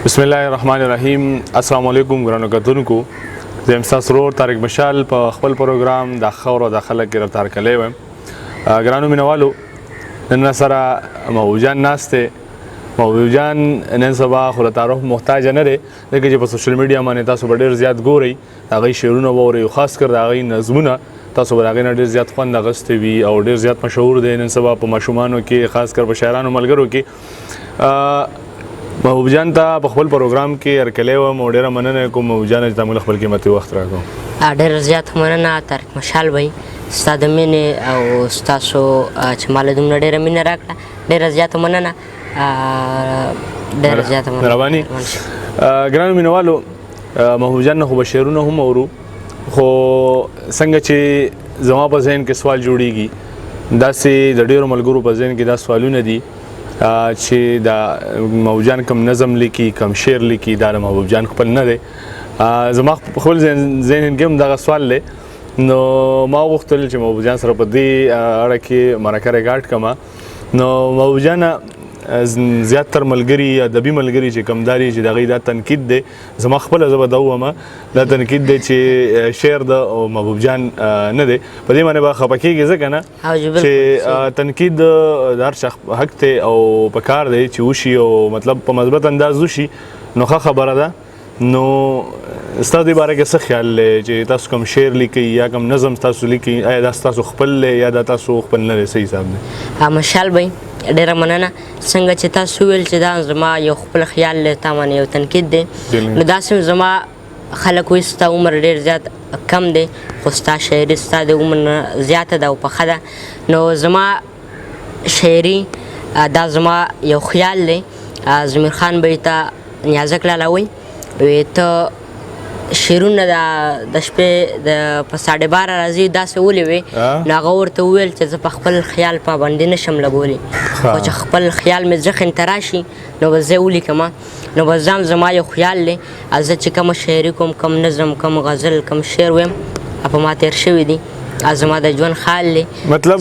بسم الله الرحمن الرحیم. السلام علیکم ګرانو کتونکو. زه یم ستاسو ورور طارق مشال په خپل پروګرام د خاور او د خلک ګرفتار کلی ویم. ګرانو مینوالو، نن سره محبوب جان ناست دی. محبوب جان نن سبا خو د تعارف محتاج نه دی، ځکه چې په سوشل میډیا باندې تاسو به ډېر زیات ګورئ، د هغوی شعرونه به اورئ، خاص کر د هغوی نظمونه تاسو به د هغې نه ډېر زیات خوند اخیستی وي او ډېر زیات مشهور دی نن سبا په ماشومانو کې، خاص کر په شاعرانو ملګرو کې. محبوب جان ته په خپل پروګرام کې هرکلی وم او ډېره مننه کوم محبوب جانه چې تا موږ خپل قیمتي وخت راکړو. ډېره زیاته مننه طارق مشال بھائی، ستا د مینې او ستاسو چې ما له دومره ډېره مینه راکړه، ډېره زیاته مننه. ډېره زیاته مننه. مهرباني. ګرانو مینوالو، محبوب جان نه خو به شعرونه هم اورو، خو څنګه چې زما په ذهن کې سوال جوړیږي، داسې د ډېرو ملګرو په ذهن کې دا سوالونه دي چې د محبوب جان کم نظم لیکي، کم شعر لیکي، دا د محبوب جان خپل نه دی. زما خپل ذهن کې هم دغه سوال دی، نو ما وغوښتل چې محبوب جان سره په دې اړه کې مرکه ریکارډ کړم. نو محبوب جان زیاتر ملګري، ادبي ملګري چې کم داري چې د هغوی دا تنقید دی، زما خپله زه به دا ووایم دا تنقید دی چې شعر د محبوب جان نه دی. په دې باندې به خفه کېږي ځکه نه چې تنقید د هر چا حق دی او په کار دی چې وشي او مطلب په مثبت انداز وشي، نو ښه خبره ده. نو ستا دې باره کې څه خیال دی چې تاسو کوم شعر لیکئ یا کوم نظم تاسو لیکئ، آیا دا ستاسو خپل دی یا دا تاسو خپل نه دی؟ صحیح حساب دی. مشال بھائی ډېره مننه. څنګه چې تاسو وویل چې دا زما یو خپل خیال دی، تا باندې یو تنقید دی، نو داسې زما خلک وایي ستا عمر ډېر زیات کم دی، خو ستا شاعري ستا د عمر نه زیاته ده او پخه ده. نو زما شاعري دا زما یو خیال دی. ضمیر خان بھائی ته نیازک لالا وایي ته شعرونه د شپې د په 12:30 راځي داسې ولې نو هغه ورته وویل چې زه په خپل خیال پابندي نشم لګولی، خو چې خپل خیال مې ذهن ته راشي نو به زه ولیکم. نو به ځان زما یو خیال دی، زه چې کومه شاعري کوم، کوم نظم، کوم غزل، کوم شعر ویم، په ما تېر شوي دي، زما د ژوند خیال دی. مطلب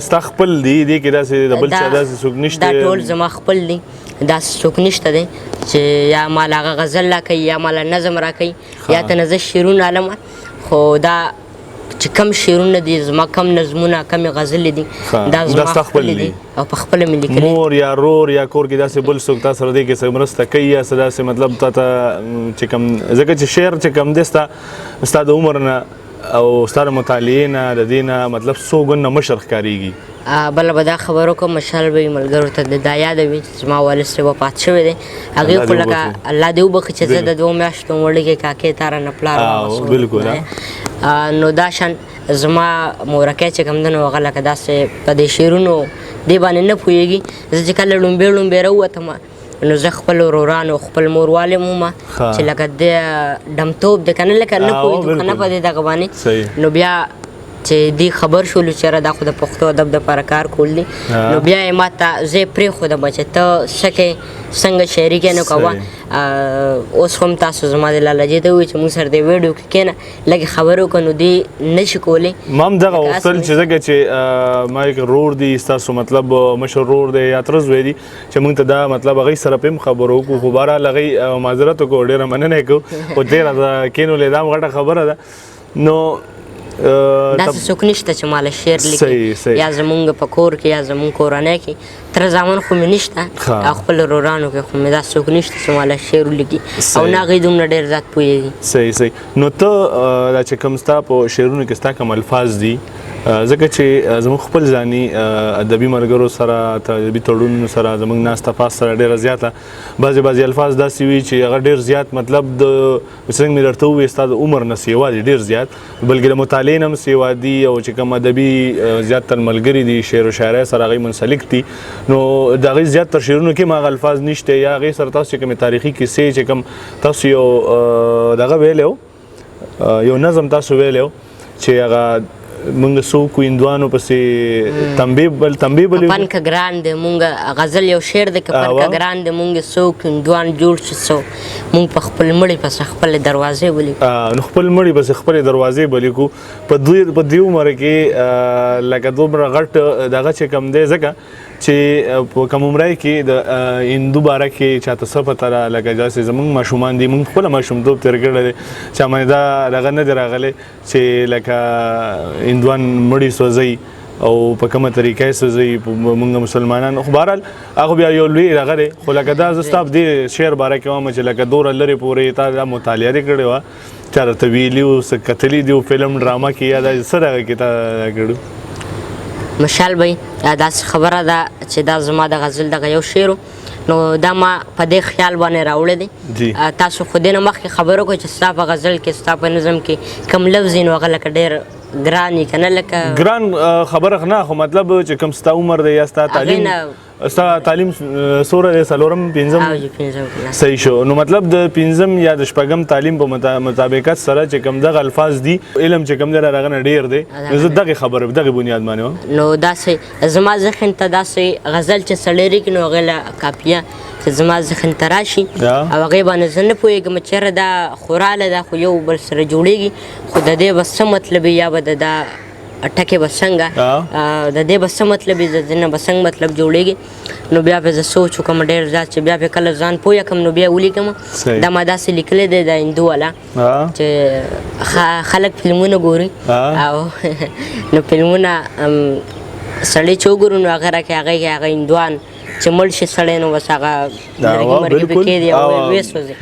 ستا خپل دی، دې کې داسې د بل چا داسې څوک نشته؟ دا ټول زما خپل دی، داسې څوک نشته دی چې یا مال هغه غزل راکوي یا مال نظم راکوي یا ته نه زه شعرونه علم. خو دا چې کم شعرونه دي زما، کم نظمونه، کم غزلې دي، دا زما خپل دي او په خپله مې لیکلي. مور یا رور یا کور کې داسې بل څوک تا سره دی کې څه مرسته کوي یا څه داسې مطلب تا ته چې کم، ځکه چې شعر چې کم دی ستا د عمر نه او ستا د مطالعې نه د دې نه مطلب څو ګونه مشر ښکارېږي. بله به دا خبر وکړم مشال بھائی ملګرو ته دا یادوي چې زما والد صاحب وفات شوی دی، هغې خو لکه الله دې وبخي چې زه د 2 میاشتو وړې کې کاکې تا رانه پلار بالکل. نو دا شان زما مورکۍ چې کوم دی نو هغه لکه داسې په دې شعرونو دې باندې نه پوهېږي. زه چې کله لومبې راووتم نو زه خپل ورورانو خپل موروالی مومه چې لکه د ډمتوب دی که نه، لکه نه پوهېدو که نه په دې دغه باندې. نو بیا چې دې خبر شولو چې یاره دا خو د پښتو ادب دپاره کار کول دي، نو بیا یې ما ته زه یې پرېښودم چې ته څه کوې، څنګه شاعري کوې. نو کوه اوس هم تاسو زما د لالجې ته ووایي چې موږ سره دې ویډیو کې کښېنه لږې خبرې وکړو، نو دې نه شي کولی. ما هم دغه غوښتل چې ځکه چې ما یک رور دی ستاسو مطلب مشر رور دی یا تره زوی دی چې موږ ته دا مطلب هغوی سره په هم خبرو وکړو، خو بهرحال هغوی معذرت وکړو، ډېره مننه یې کوو، خو ډېره د کېنولې دا هم غټه خبره ده. نو داسې څوک نشته چې ماله شعر لیکي یا زمونږ په کور کې یا زمونږ کورنۍ کې، تره زامن خو مې نشته او خپل ورورانو کې خو مې داسې څوک نشته چې ماله شعر ولیکي او نه هغوی دومره ډېر زیات پوهېږي. صحیح. نو ته دا چې کوم ستا په شعرونو کې ستا کوم الفاظ دي، ځکه چې زموږ خپل ځاني ادبي ملګرو سره ادبي تړونونو سره زموږ ناسته پاس سره ډېره زیاته بعضې الفاظ داسې وي چې هغه ډېر زیات مطلب د څنګه مې درته ووایي ستا د عمر نه سیوا دي ډېر زیات، بلکې د مطالعې نه هم سیوا دي او چې کوم ادبي زیاتر ملګري دي شعر و شاعرۍ سره هغوی منسلک دي، نو د هغوی زیاتر شعرونو کې هم هغه الفاظ نشته یا هغې سره تاسو چې کومې تاریخي کیسې چې کوم تاسو یو دغه ویلی یو نظم تاسو ویلی چې هغه مونږ څو کویندوانو پسې تنبیه بلې پن که ګران دی مونږ غزل یو شعر دی که پن که ګران دی مونږ څو کویندوان جوړ شو څو مونږ په خپل مړي پسې خپلې دروازې ولیکو. نو خپل مړي پسې خپلې دروازې ولیکو په دې عمر کې لکه دومره غټ دغه چې کوم دی ځکه چې په کوم عمره کې د هندو باره کې چاته څه پته را لکه داسې زمونږ ماشومان دي مونږ خپله ماشومتوب تېر کړی دی چې باندې دا دغه نه دی راغلی چې لکه هندوان مړي سوځوي او په کومه طریقه یې سوځوي مونږ مسلمانان خو بهرحال هغه بیا یو لوی دغه دی خو لکه دا زه ستا په دې شعر باره کې وایم چې لکه دومره لرې پورې تا دا مطالعه دې کړې وه چا درته ویلي وو څه کتلي دي فلم ډرامه کې یا دا څه دغه کې تا کړو مشال بھائی داسې خبره ده چې دا زما د غزل دغه یو شعر نو دا ما په دې خیال باندې راوړی دی تاسو خو دې نه مخکې خبره وکړئ چې ستا په غزل کې ستا په نظم کې کوم لفظ نو هغه لکه ډېر ګران یې که نه لکه ګران خبره نه خو مطلب چې کوم ستا عمر دی یا ستا تعلیم څومره دی څلورم پنځم صحیح شو نو مطلب د پنځم یا د شپږم تعلیم په مطابقت سره چې کوم دغه الفاظ دي علم چې کوم دی هغه نه ډېر دی زه دغې خبره دغې بنیاد باندې وم نو داسې زما ذهن ته داسې غزل چې سړی لیکي نو هغې له کاپیه چې زما ذهن ته راشي او هغې باندې زه نه پوهېږم چېرې دا خوراله ده خو یو بل سره جوړېږي خو د دې به څه مطلب یا به د دا ټکې به څنګه د دې به څه مطلب وي د دې نه به څنګه مطلب جوړېږي نو بیا پې زه سوچ وکړم ډېر زیات چې بیا پې کله ځان پوه کړم نو بیا ولیکم دا ما داسې لیکلی دی د هندو والا چې خلک فلمونه ګوري او نو فلمونه سړی چې وګورو نو هغه راکې هغه هندوان چې مړ شي سړی نو بس هغه لرګي مرګي پې کېدي او ویې سوځي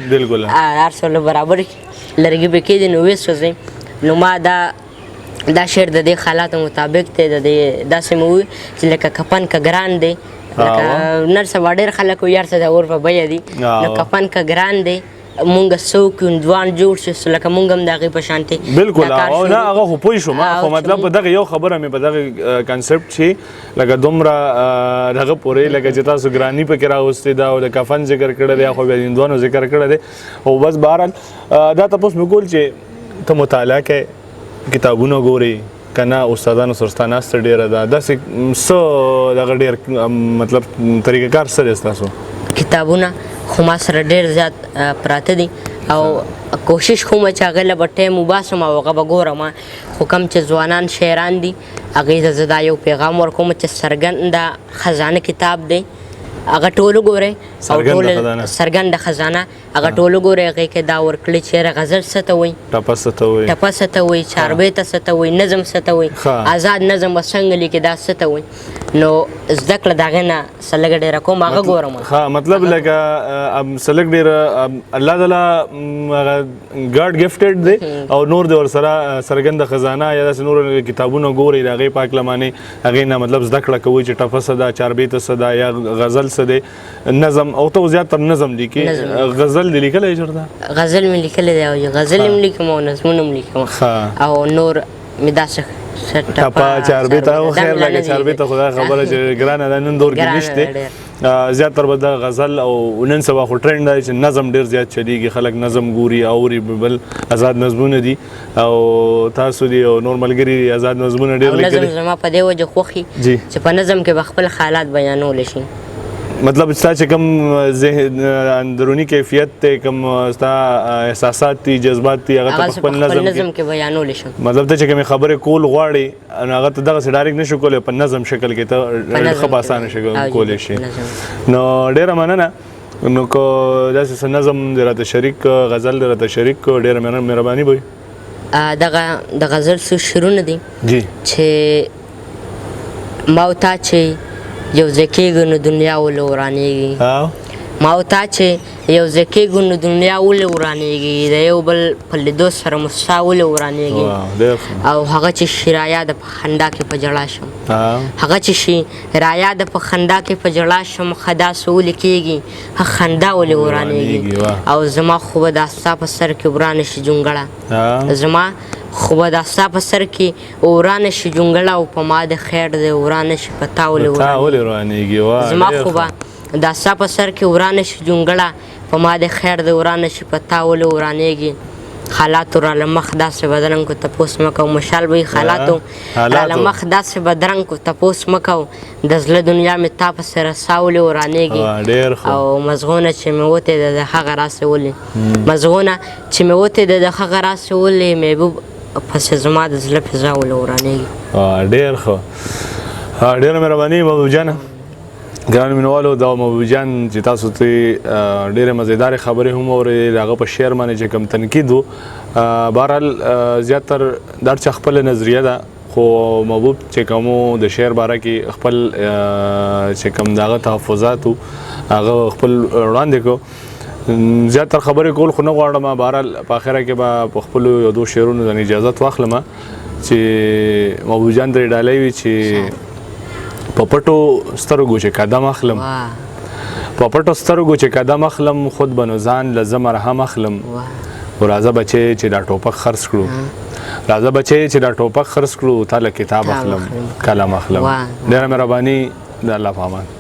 هر څه له برابر لرګي پې کېدي نو ویې سوځي نو ما دا شعر د دې حالاتو مطابق دی د دې داسې مې ووي چې لکه کفن که ګران دی لکه نن سبا ډېر خلک وایي هر څه د اور په بیه دي نو کفن که ګران دی مونږ څوک هندوان جوړ شي لکه مونږ هم د هغې په شانتې بلکل نه هغه خو پوه شوم خو مطلب په دغه یو خبره مې په دغه کنسپټ چې لکه دومره دغه پورې لکه چې تاسو ګراني پکې راوستې ده او د کفن ذکر کړی دی خو بیا د هندوانو ذکر کړی دی او بس بهرحال دا تپوس مې کول چې ته مطالعه کوې کتابونه ګوري که نه استادانو سره ستا ناسته ډېره ده داسې څه دغه ډېر مطلب طریقه کار څه دی ستاسو کتابونه خو ما سره ډېر زیات پراته دي او کوشش کوم چې هغې له به ټایم وباسم او هغه به ګورم خو کوم چې ځوانان شاعران دي هغې ته زه دا یو پیغام ورکوم چې څرګنده خزانه کتاب دی هغه ټول وګورئ او ټول څرګنده خزانه هغه ټول وګورئ هغې کې دا ورکړي چې غزل څه ته وایي ټپه څه ته وایي چاربیته څه ته وایي نظم څه ته وایي آزاد نظم به څنګه لیکي دا څه ته وایي نو زده کړه د هغې نه څه لږه ډېره کوم هغه ګورم مطلب لکه څه لږ ډېره الله تعالی ګاډ ګفټډ دی او نور دی ورسره څرګنده خزانه یا داسې نور کتابونه ګورئ د هغې پاک لمانې هغې نه مطلب زده کړه کوئ چې ټپه څه ده چاربیته څه ده یا غزل څه دی نظم او ته زیاتر نظم لیکي غزل دې لیکلی چېرته غزل مې لیکلی دی او غزل هم لیکم او نظمونه هم لیکم او نور مې داسې ټپه چاربیته او خیر لکه چاربیته خو دا خبره چې ګرانه ده نن دور کې نشته زیاتر به د غزل او نن سبا خو ټرینډ دی چې نظم ډېر زیات چلیږي خلک نظم ګوري اوري بل آزاد نظمونه دي او تاسو دي او نور ملګري دي آزاد نظمونه ډېر لیکلي نظم زما په دې وجه خوښي چې په نظم کې به خپل خیالات بیانولی شي مطلب ستا چې کوم ذهن اندروني کیفیت دی کوم ستا احساسات دي جذبات دي هغه ته په خپل نظم کې بیانولی شم مطلب ته چې کومې خبرې کول غواړې نو هغه ته دغسې ډایرکټ نشو کولی په نظم شکل کې ته ښه په اسانه شکل کولی شي نو ډېره مننه نو که داسې څه نظم دې راته شریک غزل دې راته شریک ډېره مهرباني به وي دغه د غزل څو شعرونه دي چې ما او تا چې یو ځای کېږو نو دنیا ولې ورانېږي ما او تا چې یو ځای کېږو نو دنیا ولې ورانېږي د یو بل په لیدو سره مسا ولې ورانېږي او هغه چې شي رایا د په خندا کې په ژړا شم هغه چې شي رایا د په خندا کې په ژړا شم ښه داسې ولې کېږي هغه خندا ولې ورانېږي او زما خو به دا ستا په سر کې ورانه شي جونګړه زما خو به دا ستا په سر کې ورانه شي جونګړه او په ما د خیر دی ورانه شي په تا ولې ورانېږي زما خو به دا ستا په سر کې ورانه شي جونګړه په ما د خیر دی ورانه شي په تا ولې ورانېږي حالاتو را له مخ داسې بدرنګ کو تپوس مه کوه مشال به حالاتو را له مخ داسې بدرنګ کو تپوس مه کوه د زړه دنیا مې تا پسې رسا ولې ورانېږي او مزغونه چې مې وتې ده د هغه راسې ولې مزغونه چې مې وتې ده د هغه راسې ولې محبوب پسې زما د زړه فضا ولې ورانېږي ډېر ښه ډېره مهرباني محبوب جانه ګرانو مینوالو دا محبوب جان چې تاسو ته ډېرې مزیدارې خبرې هم اورېدې د هغه په شعر باندې چې کوم تنقید و بهرحال زیاتر دا چې خپله نظریه ده خو محبوب چې کومو د شعر باره کې خپل چې کوم د هغه تحفظات و هغه خپل وړاندې کړو زیاتر خبرې کول خو نه غواړم بهرحال په اخره کې به په خپلو یو دوه شعرونو ځنې اجازت واخلم چې محبوب جان ترې ډالۍ وي چې په پټو سترګو چې قدم اخلم په پټو سترګو چې قدم اخلم خود به نو ځان له زه مرهم اخلم راځه بچی چې دا ټوپک خرڅ کړو راځه بچی چې دا ټوپک خرڅ کړو تا له کتاب اخلم قلم اخلم ډېره مهرباني د الله په امان